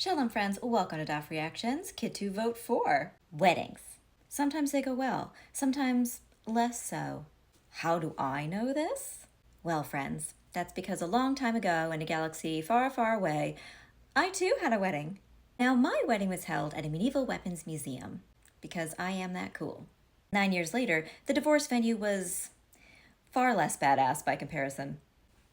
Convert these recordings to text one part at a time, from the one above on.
Shalom friends, welcome to DAF Reactions, Ketuvot 4. Weddings. Sometimes they go well, sometimes less so. How do I know this? Well friends, that's because a long time ago in a galaxy far, far away, I too had a wedding. Now my wedding was held at a medieval weapons museum, because I am that cool. 9 years later, the divorce venue was far less badass by comparison.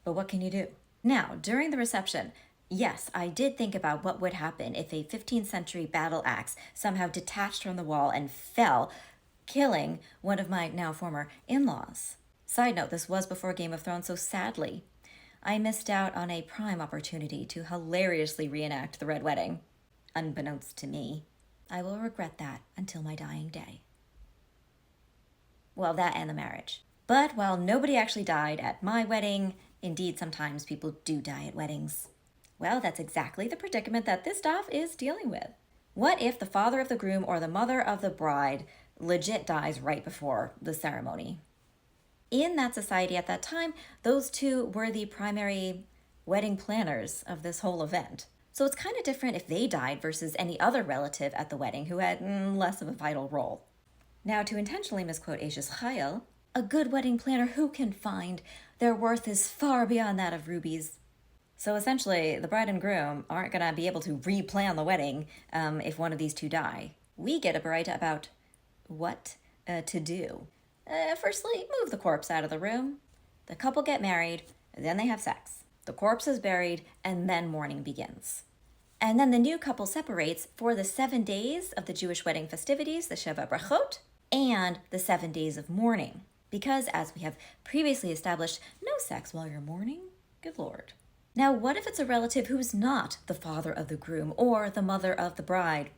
But what can you do? Now, during the reception, yes, I did think about what would happen if a 15th century battle axe somehow detached from the wall and fell, killing one of my now former in-laws. Side note, this was before Game of Thrones, so sadly, I missed out on a prime opportunity to hilariously reenact the Red Wedding. Unbeknownst to me, I will regret that until my dying day. Well, that and the marriage. But while nobody actually died at my wedding, indeed sometimes people do die at weddings. Well, that's exactly the predicament that this DAF is dealing with. What if the father of the groom or the mother of the bride legit dies right before the ceremony? In that society at that time, those two were the primary wedding planners of this whole event. So it's kind of different if they died versus any other relative at the wedding who had less of a vital role. Now, to intentionally misquote Ashes Chayil, a good wedding planner who can find their worth is far beyond that of rubies. So essentially, the bride and groom aren't going to be able to replan the wedding if one of these two die. We get a baraita about what to do. Firstly, move the corpse out of the room. The couple get married, then they have sex. The corpse is buried, and then mourning begins. And then the new couple separates for the 7 days of the Jewish wedding festivities, the Sheva Brachot, and the 7 days of mourning. Because, as we have previously established, no sex while you're mourning? Good Lord. Now, what if it's a relative who's not the father of the groom or the mother of the bride?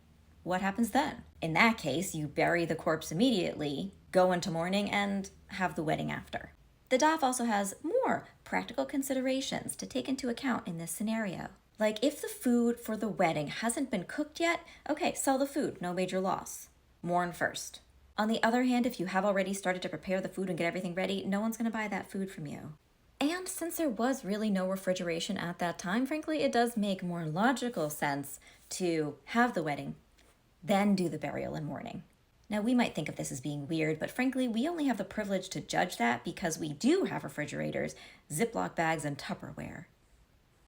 What happens then? In that case, you bury the corpse immediately, go into mourning, and have the wedding after. The DAF also has more practical considerations to take into account in this scenario. Like if the food for the wedding hasn't been cooked yet, okay, sell the food, no major loss. Mourn first. On the other hand, if you have already started to prepare the food and get everything ready, no one's going to buy that food from you. And since there was really no refrigeration at that time, frankly, it does make more logical sense to have the wedding, then do the burial and mourning. Now, we might think of this as being weird, but frankly, we only have the privilege to judge that because we do have refrigerators, Ziploc bags, and Tupperware.